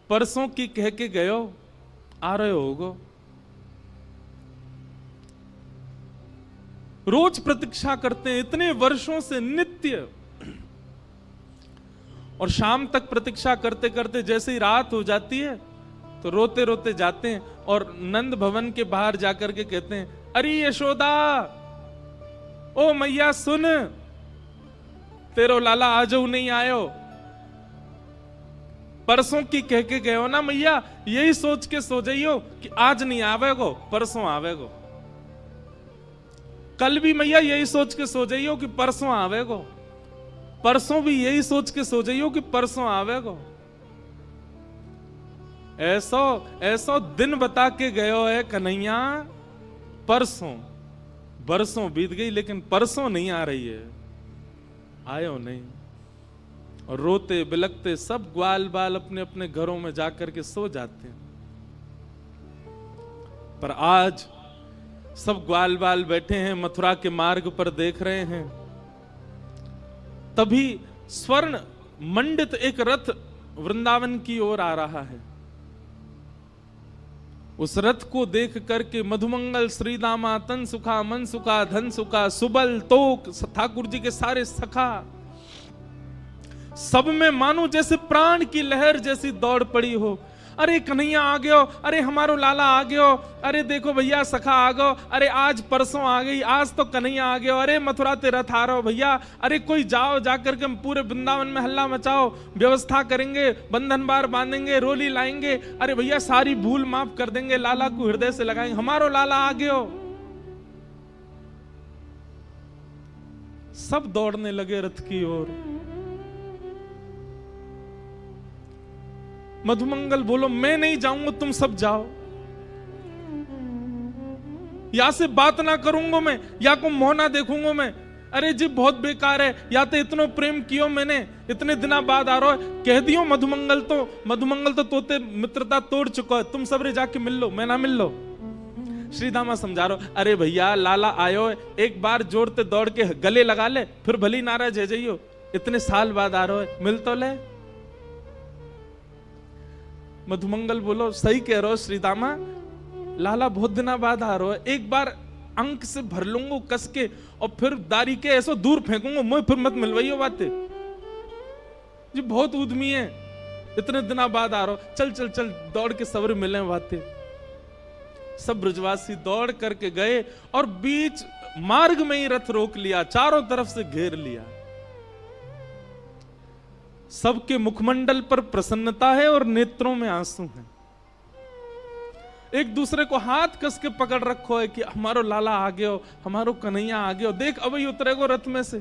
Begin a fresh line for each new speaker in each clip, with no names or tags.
परसों की कह के गयो, आ रहे होगो। रोज प्रतीक्षा करते हैं इतने वर्षों से नित्य, और शाम तक प्रतीक्षा करते करते जैसे ही रात हो जाती है तो रोते रोते जाते हैं और नंद भवन के बाहर जाकर के कहते हैं, अरे यशोदा, ओ मैया सुन, तेरो लाला आजो नहीं आयो। परसों की कह के गए हो ना मैया, यही सोच के सो जाइयो कि आज नहीं आवेगो, परसों आवेगो। कल भी मैया यही सोच के सो जाइयो कि परसों आवेगो, परसों भी यही सोच के सो जाइयो कि परसों आवेगो। ऐसो ऐसो दिन बता के गयो है कन्हैया, परसों बरसों बीत गई लेकिन परसों नहीं आ रही है, आयो नहीं। और रोते बिलखते सब ग्वाल बाल अपने अपने घरों में जाकर के सो जाते हैं। पर आज सब ग्वाल बाल बैठे हैं, मथुरा के मार्ग पर देख रहे हैं। तभी स्वर्ण मंडित एक रथ वृंदावन की ओर आ रहा है। उस रथ को देख करके मधुमंगल, श्रीदामा, तन सुखा, मन सुखा, धन सुखा, सुबल, तोक, ठाकुर जी के सारे सखा, सब में मानो जैसे प्राण की लहर जैसी दौड़ पड़ी हो। अरे कन्हैया आ गयो, अरे हमारो लाला आ गयो, अरे देखो भैया सखा आ गयो, अरे आज परसों आ गई, आज तो कन्हैया आ गयो, अरे मथुरा ते रथ आ रहा हो भैया, अरे कोई जाओ, जाकर के पूरे वृंदावन में हल्ला मचाओ, व्यवस्था करेंगे, बंधन बार बांधेंगे, रोली लाएंगे, अरे भैया सारी भूल माफ कर देंगे, लाला को हृदय से लगाएंगे, हमारो लाला आ गयो। सब दौड़ने लगे रथ की ओर। मधुमंगल बोलो, मैं नहीं जाऊंगा, तुम सब जाओ, या से बात ना करूंगा मैं, या को मुंह ना देखूंगा मैं। अरे जी बहुत बेकार है, या तो इतनो प्रेम कियो मैंने, इतने दिना बाद आ रहा है, कह दियो मधुमंगल तो तोते मित्रता तोड़ चुका है, तुम सबरे जाके मिल लो, मैं ना मिल लो। श्रीदामा समझा रहा, अरे भैया लाला आयो, एक बार जोड़ते दौड़ के गले लगा ले, फिर भली नाराज है जाइयो, इतने साल बाद आ रहा है, मिल तो ले। मधुमंगल बोलो, सही कह रहे हो श्रीदामा, लाला बहुत दिना बाद आ रहा है, एक बार अंक से भर लूंगा कस के, और फिर दारी के ऐसो दूर फेंकूंगा, मुझे फिर मत मिलवाइयो बातें जी, बहुत उद्यमी है, इतने दिना बाद आ रहा हो, चल चल चल, दौड़ के सबर मिले बातें। सब ब्रजवासी दौड़ करके गए और बीच मार्ग में ही रथ रोक लिया, चारों तरफ से घेर लिया। सबके मुखमंडल पर प्रसन्नता है और नेत्रों में आंसू हैं। एक दूसरे को हाथ कस के पकड़ रखो है कि हमारो लाला आ गयो, हमारो कन्हैया आ गयो, देख अब ही उतरेगो रथ में से।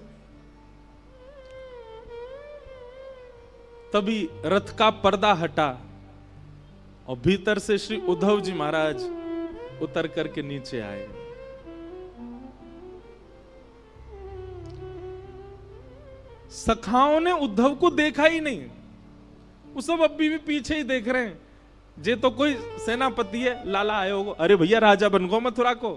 तभी रथ का पर्दा हटा और भीतर से श्री उद्धव जी महाराज उतर करके नीचे आए। सखाओं ने उद्धव को देखा ही नहीं, वो सब अभी भी पीछे ही देख रहे हैं। जे तो कोई सेनापति है, लाला आयो गो, अरे भैया राजा बन गो मथुरा को,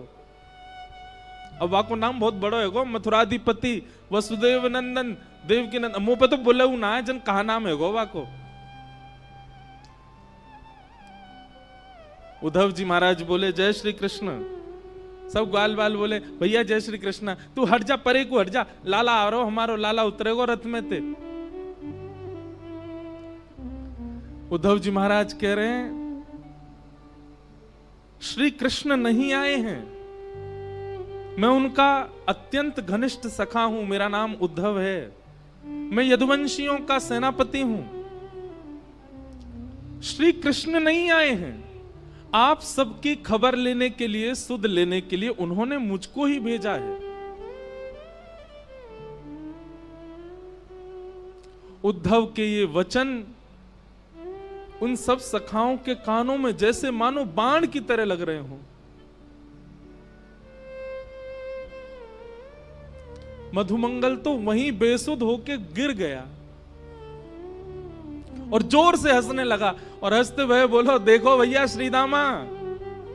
अब वाको नाम बहुत बड़ो है गो, मथुराधिपति वसुदेव नंदन देवकी नंदन, मुंह पे तो बोले ना है जन कहा नाम है गो वाको। उद्धव जी महाराज बोले, जय श्री कृष्ण। सब ग्वाल बाल बोले, भैया जय श्री कृष्ण, तू हट जा, परे को हट जा, लाला आ रहा हो, हमारो लाला उतरेगो रथ में ते। उद्धव जी महाराज कह रहे हैं, श्री कृष्ण नहीं आए हैं, मैं उनका अत्यंत घनिष्ठ सखा हूं, मेरा नाम उद्धव है, मैं यदुवंशियों का सेनापति हूं। श्री कृष्ण नहीं आए हैं, आप सबकी खबर लेने के लिए, सुध लेने के लिए उन्होंने मुझको ही भेजा है। उद्धव के ये वचन उन सब सखाओं के कानों में जैसे मानो बाण की तरह लग रहे हों। मधुमंगल तो वहीं बेसुध होके गिर गया और जोर से हंसने लगा, और हंसते हुए बोलो, देखो भैया श्रीदामा,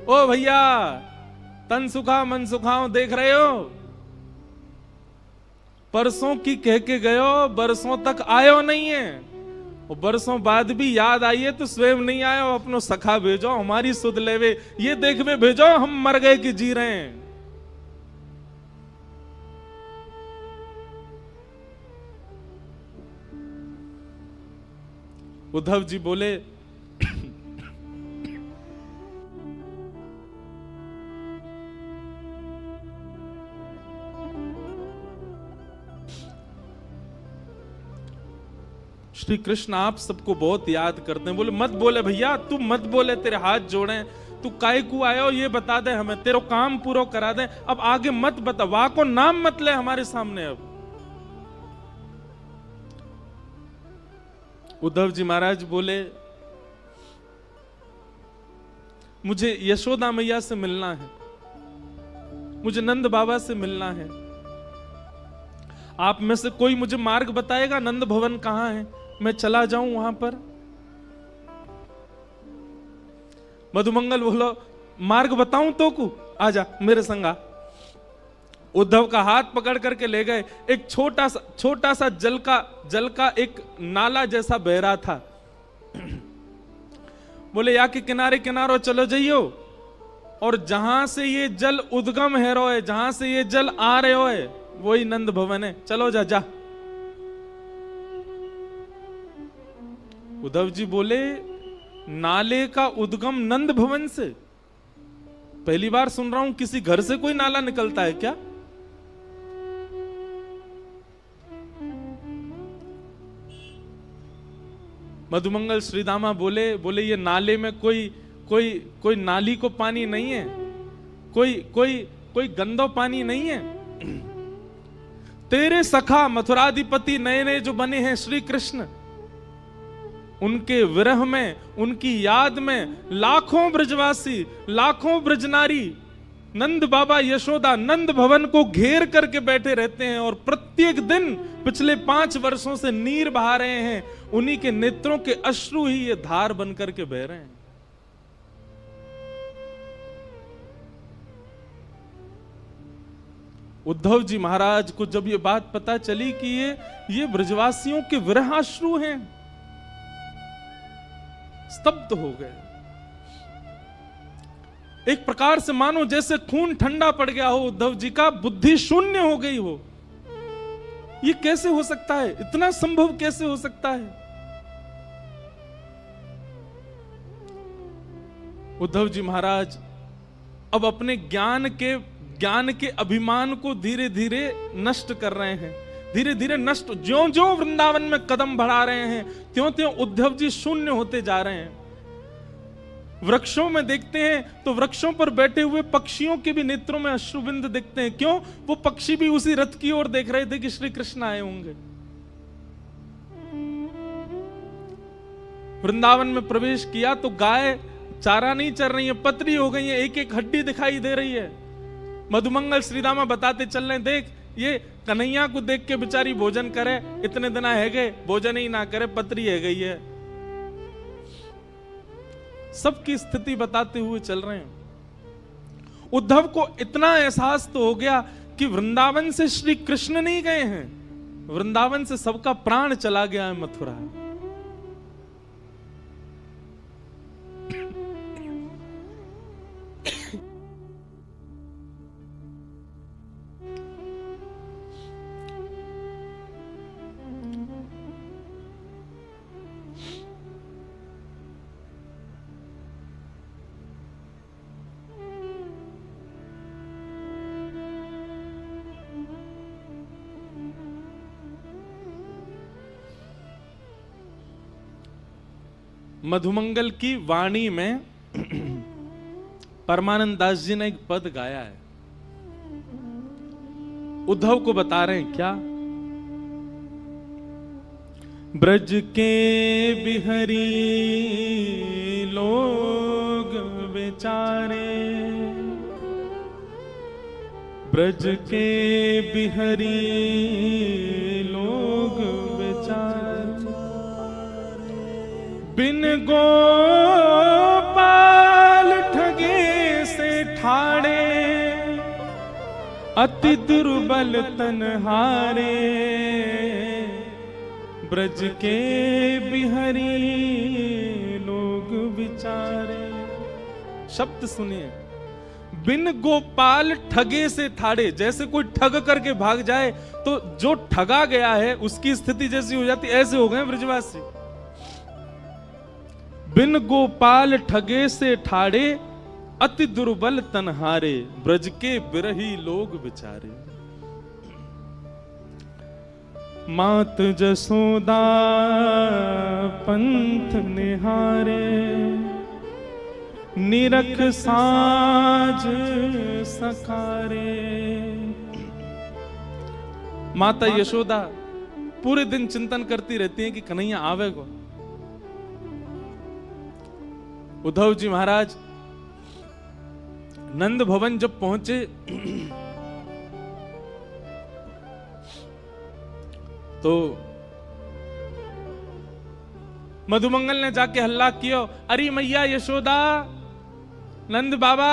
ओ भैया तन सुखा मन सुखाओ, देख रहे हो, परसों की कह के गयो, बरसों तक आयो नहीं है, और बरसों बाद भी याद आई है तो स्वयं नहीं आए और अपनो सखा भेजो, हमारी सुध लेवे, ये देखवे भेजो हम मर गए कि जी रहे हैं। उद्धव जी बोले श्री कृष्ण आप सबको बहुत याद करते हैं। बोले मत बोले भैया, तू मत बोले, तेरे हाथ जोड़े, तू काय को आयो ये बता दे हमें, तेरा काम पूरा करा दे, अब आगे मत बता, वाह को नाम मत ले हमारे सामने। अब उद्धव जी महाराज बोले मुझे यशोदा मैया से मिलना है, मुझे नंद बाबा से मिलना है, आप में से कोई मुझे मार्ग बताएगा, नंद भवन कहां है, मैं चला जाऊं वहां पर। मधुमंगल बोलो मार्ग बताऊं तो को, आजा मेरे संगा। उद्धव का हाथ पकड़ करके ले गए। एक छोटा सा जल का एक नाला जैसा बह रहा था। बोले या के किनारे किनारो चलो जाइयो, और जहां से ये जल उद्गम है रो है, जहां से ये जल आ रहे हो है, वही नंद भवन है, चलो जा जा। उद्धव जी बोले नाले का उद्गम नंद भवन से? पहली बार सुन रहा हूं, किसी घर से कोई नाला निकलता है क्या? मधुमंगल श्रीदामा बोले ये नाले में कोई नाली को पानी नहीं है, कोई गंदो पानी नहीं है। तेरे सखा मथुराधिपति नए नए जो बने हैं श्री कृष्ण, उनके विरह में, उनकी याद में लाखों ब्रजवासी, लाखों ब्रजनारी नंद बाबा यशोदा नंद भवन को घेर करके बैठे रहते हैं, और प्रत्येक दिन पिछले 5 वर्षों से नीर बहा रहे हैं। उन्हीं के नेत्रों के अश्रु ही ये धार बन करके बह रहे हैं। उद्धव जी महाराज को जब ये बात पता चली कि ये ब्रजवासियों के विरहाश्रु हैं, स्तब्ध हो गए। एक प्रकार से मानो जैसे खून ठंडा पड़ गया हो उद्धव जी का, बुद्धि शून्य हो गई हो। ये कैसे हो सकता है? इतना संभव कैसे हो सकता है? उद्धव जी महाराज अब अपने ज्ञान के अभिमान को धीरे धीरे नष्ट कर रहे हैं, धीरे धीरे नष्ट। ज्यों ज्यों वृंदावन में कदम बढ़ा रहे हैं, त्यों त्यों उद्धव जी शून्य होते जा रहे हैं। वृक्षों में देखते हैं तो वृक्षों पर बैठे हुए पक्षियों के भी नेत्रों में अश्रुबिंद दिखते हैं। क्यों? वो पक्षी भी उसी रथ की ओर देख रहे थे कि श्री कृष्ण आए होंगे। वृंदावन में प्रवेश किया तो गाय चारा नहीं चर रही है, पतरी हो गई है, एक एक हड्डी दिखाई दे रही है। मधुमंगल श्रीदामा बताते चल रहे, देख ये कन्हैया को देख के बेचारी भोजन करे, इतने दिन है गए भोजन ही ना करे, पतरी है गई है। सबकी स्थिति बताते हुए चल रहे हैं। उद्धव को इतना एहसास तो हो गया कि वृंदावन से श्री कृष्ण नहीं गए हैं, वृंदावन से सबका प्राण चला गया है मथुरा। मधुमंगल की वाणी में परमानंद दास जी ने एक पद गाया है, उद्धव को बता रहे हैं क्या? ब्रज के बिहरी लोग बेचारे, ब्रज के बिहरी लोग बेचारे, बिन गोपाल ठगे से ठाड़े, अति दुर्बल तनहारे, ब्रज के बिहारी लोग विचारे। शब्द सुनिए, बिन गोपाल ठगे से ठाड़े। जैसे कोई ठग करके भाग जाए तो जो ठगा गया है उसकी स्थिति जैसी हो जाती, ऐसे हो गए ब्रजवासी। बिन गोपाल ठगे से ठाड़े, अति दुर्बल तनहारे, ब्रज के बिरही लोग बिचारे। मात जसोदा पंथ निहारे, निरख साज सकारे। माता यशोदा पूरे दिन चिंतन करती रहती हैं कि कन्हैया आवेगो। उद्धव जी महाराज नंद भवन जब पहुंचे तो मधुमंगल ने जाके हल्ला किया, अरे मैया यशोदा, नंद बाबा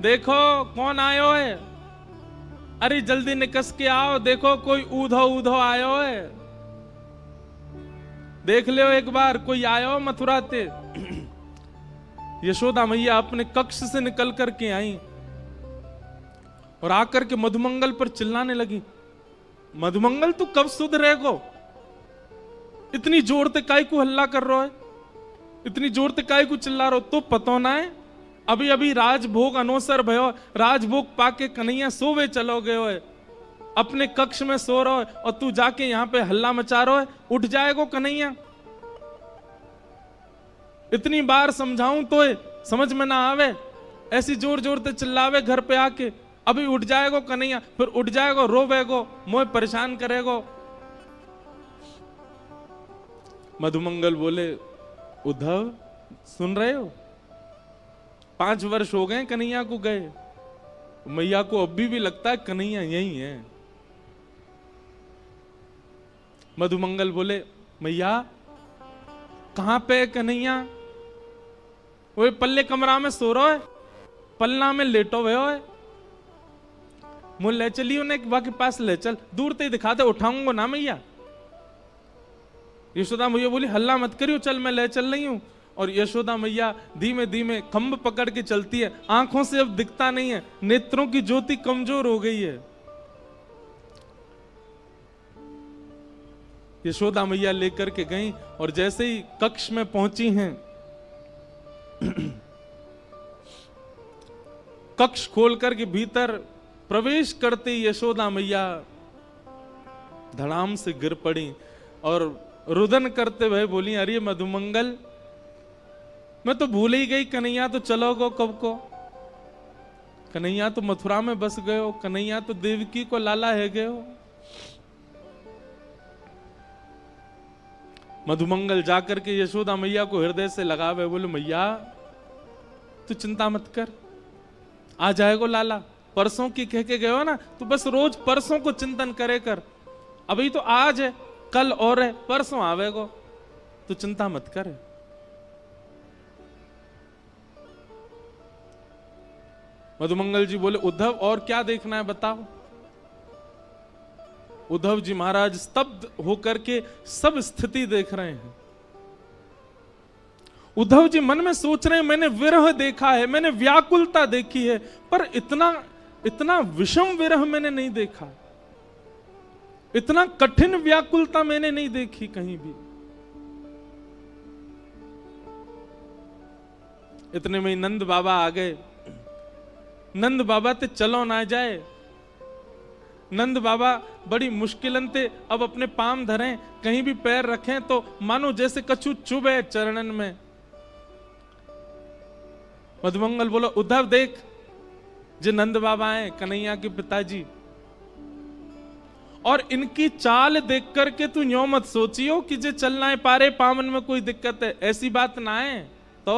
देखो कौन आयो है, अरे जल्दी निकस के आओ, देखो कोई ऊधो ऊधो आयो है, देख ले एक बार कोई आयो मथुरा ते। यशोदा मैया अपने कक्ष से निकल करके आई और आकर के मधुमंगल पर चिल्लाने लगी, मधुमंगल तू कब सुधरेगो, इतनी जोर ते काय को हल्ला कर रहा है, इतनी जोर ते काय को चिल्ला रहा हो, तो पतो ना है अभी अभी राजभोग अनोसर भयो, राजभोग पाके कन्हैया सोवे चलो गयो है, अपने कक्ष में सो रहा है और तू जाके यहाँ पे हल्ला मचा रहा है, उठ जाएगो कन्हैया। इतनी बार समझाऊं तो समझ में ना आवे, ऐसी जोर जोर ते चिल्लावे घर पे आके, अभी उठ जाएगो कन्हैया, फिर उठ जाएगो रोवेगो, मोए परेशान करेगो। मधुमंगल बोले, उद्धव सुन रहे हो, 5 वर्ष हो गए कन्हैया को गए, मैया को अभी भी लगता है कन्हैया यही है। मधुमंगल बोले, मैया कहां पे कन्हैया, वो पल्ले कमरा में सो रहा है, पलना में लेटो हुए है, मुझे ले चलियो ने के पास ले चल, दूर ते दिखा दे, उठाऊंगा ना मैया। यशोदा मैया बोली, हल्ला मत करियो, चल मैं ले चल रही हूं। और यशोदा मैया धीमे धीमे खंभ पकड़ के चलती है, आंखों से अब दिखता नहीं है, नेत्रों की ज्योति कमजोर हो गई है। यशोदा मैया लेकर के गई और जैसे ही कक्ष में पहुंची हैं, कक्ष खोलकर के भीतर प्रवेश करते ही यशोदा मैया धड़ाम से गिर पड़ी और रुदन करते हुए बोली, अरे मधुमंगल, मैं तो भूल ही गई, कन्हैया तो चलो गो कब को, कन्हैया तो मथुरा में बस गए हो, कन्हैया तो देवकी को लाला है गए हो। मधुमंगल जाकर के यशोदा मैया को हृदय से लगावे, बोले मैया तू चिंता मत कर, आ जाएगो लाला, परसों की कह के गए हो ना, तू बस रोज परसों को चिंतन करे कर, अभी तो आज है, कल और है, परसों आवेगो, तू चिंता मत कर। मधुमंगल जी बोले, उद्धव और क्या देखना है बताओ। उद्धव जी महाराज स्तब्ध होकर के सब स्थिति देख रहे हैं। उद्धव जी मन में सोच रहे हैं, मैंने विरह देखा है, मैंने व्याकुलता देखी है, पर इतना विषम विरह मैंने नहीं देखा, इतना कठिन व्याकुलता मैंने नहीं देखी कहीं भी। इतने में नंद बाबा आ गए। नंद बाबा ते चलो ना जाए, नंद बाबा बड़ी मुश्किलन ते अब अपने पाम धरें, कहीं भी पैर रखें तो मानो जैसे कछु चुभे चरणन में। मधुमंगल बोलो, उद्धव देख, जे नंद बाबा हैं कन्हैया के पिताजी, और इनकी चाल देख करके तू यूं मत सोचियो कि जे चलना है पारे पावन में कोई दिक्कत है, ऐसी बात ना है। तो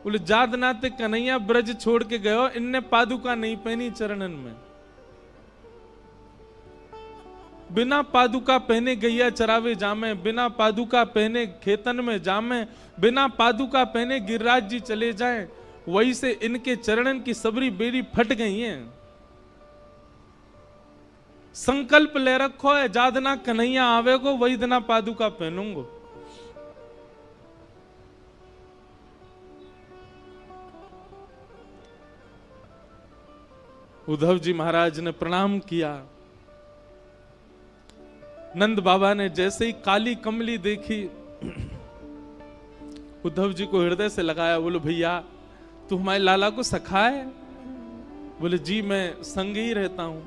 बोले, जाद नाते कन्हैया ब्रज छोड़ के गयो, इनने पादुका नहीं पहनी चरणन में, बिना पादुका पहने गैया चरावे जामे, बिना पादुका पहने खेतन में जामे, बिना पादुका पहने गिरिराज जी चले जाएं, वही से इनके चरणन की सबरी बेड़ी फट गई है। संकल्प ले रखो है, जादना कन्हैया आवेगो वही दिना पादुका पहनूंगो। उद्धव जी महाराज ने प्रणाम किया। नंद बाबा ने जैसे ही काली कमली देखी, उद्धव जी को हृदय से लगाया। बोलो भैया तू हमारे लाला को सखा है? बोले जी मैं संग ही रहता हूं।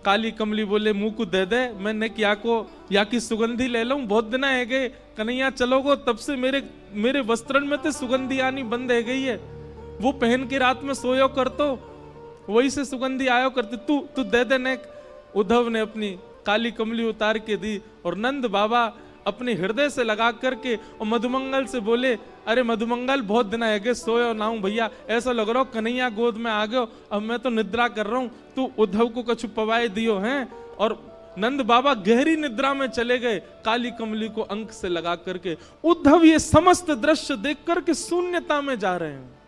काली कमली बोले मुंह को दे दे, मैंने क्या को या की सुगंधी ले लूं, बहुत दिन है गए कन्हैया चलोगो, तब से मेरे वस्त्रन में तो सुगंधी आनी बंद है गई है, वो पहन के रात में सोयो कर तो वही से सुगंधी आयो करती, तू दे दे ने। उद्धव ने अपनी काली कमली उतार के दी और नंद बाबा अपने हृदय से लगा करके और मधुमंगल से बोले, अरे मधुमंगल बहुत दिन आगे सोयो ना हूं भैया, ऐसा लग रहा हो कन्हैया गोद में आ गयो, अब मैं तो निद्रा कर रहा हूं, तू उद्धव को कछु पवाए दियो हैं। और नंद बाबा गहरी निद्रा में चले गए, काली कमली को अंक से लगा करके। उद्धव ये समस्त दृश्य देख करके शून्यता में जा रहे हैं।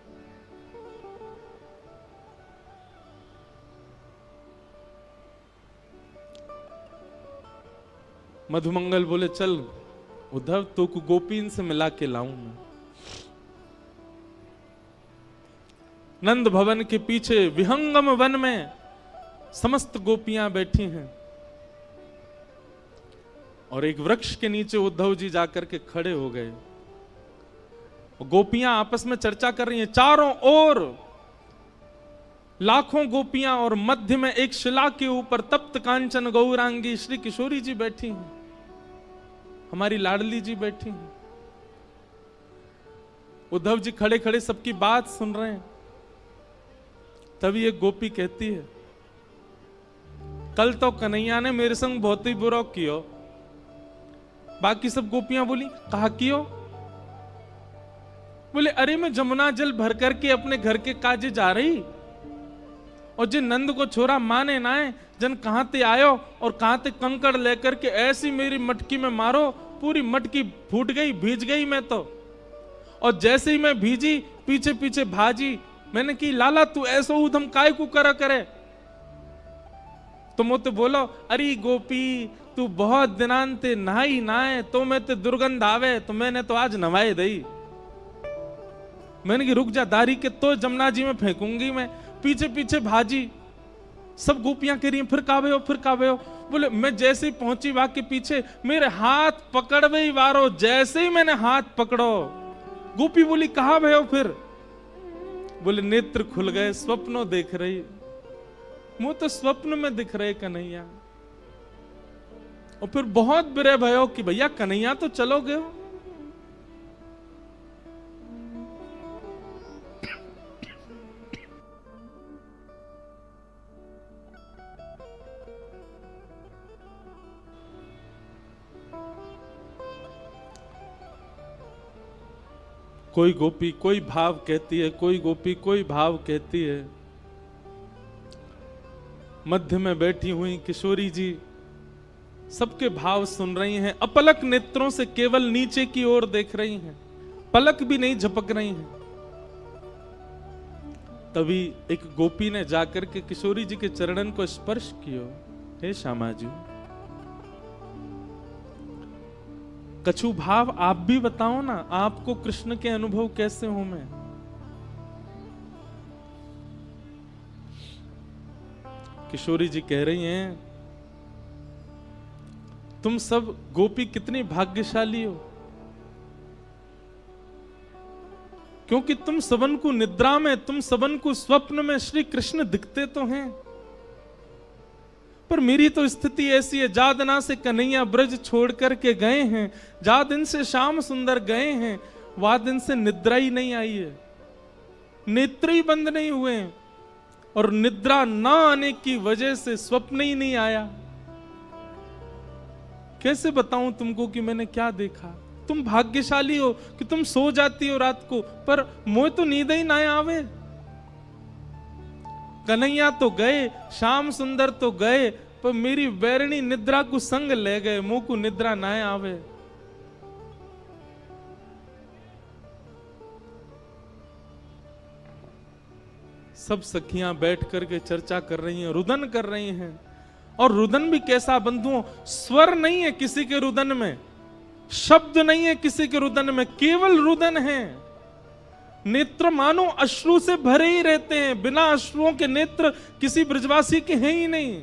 मधुमंगल बोले चल उद्धव तो को गोपीन से मिला के लाऊं मैं। नंद भवन के पीछे विहंगम वन में समस्त गोपियां बैठी हैं और एक वृक्ष के नीचे उद्धव जी जाकर के खड़े हो गए। गोपियां आपस में चर्चा कर रही हैं, चारों ओर लाखों गोपियां और मध्य में एक शिला के ऊपर तप्त कांचन गौरांगी श्री किशोरी जी बैठी हैं, हमारी लाडली जी बैठी हैं। उद्धव जी खड़े खड़े सबकी बात सुन रहे हैं। तभी एक गोपी कहती है, कल तो कन्हैया ने मेरे संग बहुत ही बुरा किया। बाकी सब गोपियां बोली कहा कियो? बोले अरे मैं जमुना जल भर करके अपने घर के काजे जा रही और जिन नंद को छोरा माने ना है, जन कहां ते आयो और कहां ते कंकड़ लेकर के ऐसी मेरी मटकी में मारो, पूरी मटकी फूट गई, भीज गई मैं तो। और जैसे ही मैं भीजी पीछे पीछे भाजी, मैंने की लाला तू ऐसो उधम काय को करा करे? तो मुझे बोलो अरे गोपी तू बहुत दिनांते नहाई नाए तो मैं ते दुर्गंध आवे, तो मैंने तो आज नवाए दई। मैंने की रुक जा, दारी के तो जमुना जी में फेंकूंगी मैं। पीछे पीछे भाजी, सब गोपियां कह रही हैं फिर कावे हो फिर कावे हो। बोले मैं जैसे ही पहुंची वहां के पीछे मेरे हाथ पकड़ ही वारो, जैसे ही मैंने हाथ पकड़ो गोपी बोली कहा भय हो फिर? बोले नेत्र खुल गए, स्वप्नों देख रही, मुंह तो स्वप्न में दिख रहे कन्हैया। और फिर बहुत बुरे भयो कि भैया कन्हैया तो चलोगे हो। कोई गोपी कोई भाव कहती है, कोई गोपी कोई भाव कहती है। मध्य में बैठी हुई किशोरी जी सबके भाव सुन रही हैं, अपलक नेत्रों से केवल नीचे की ओर देख रही हैं, पलक भी नहीं झपक रही हैं। तभी एक गोपी ने जाकर के किशोरी जी के चरणन को स्पर्श किया, हे श्यामा जी कछु भाव आप भी बताओ ना, आपको कृष्ण के अनुभव कैसे हो? मैं किशोरी जी कह रही हैं तुम सब गोपी कितनी भाग्यशाली हो, क्योंकि तुम सबन को निद्रा में, तुम सबन को स्वप्न में श्री कृष्ण दिखते तो हैं, पर मेरी तो स्थिति ऐसी है, जा दिन से कन्हैया ब्रज छोड़ करके गए हैं, जा दिन से श्याम सुंदर गए हैं, वह दिन से निद्रा ही नहीं आई है, नेत्र ही बंद नहीं हुए हैं, और निद्रा न आने की वजह से स्वप्न ही नहीं आया। कैसे बताऊं तुमको कि मैंने क्या देखा? तुम भाग्यशाली हो कि तुम सो जाती हो रात को, पर मोह तो नींद ही ना आवे। कन्हैया तो गए, श्याम सुंदर तो गए, पर मेरी बैरणी निद्रा को संग ले गए, मुंह को निद्रा ना आवे। सब सखियां बैठ करके चर्चा कर रही हैं, रुदन कर रही हैं। और रुदन भी कैसा बंधुओं, स्वर नहीं है किसी के रुदन में, शब्द नहीं है किसी के रुदन में, केवल रुदन है। नेत्र मानो अश्रु से भरे ही रहते हैं, बिना अश्रुओं के नेत्र किसी ब्रजवासी के हैं ही नहीं।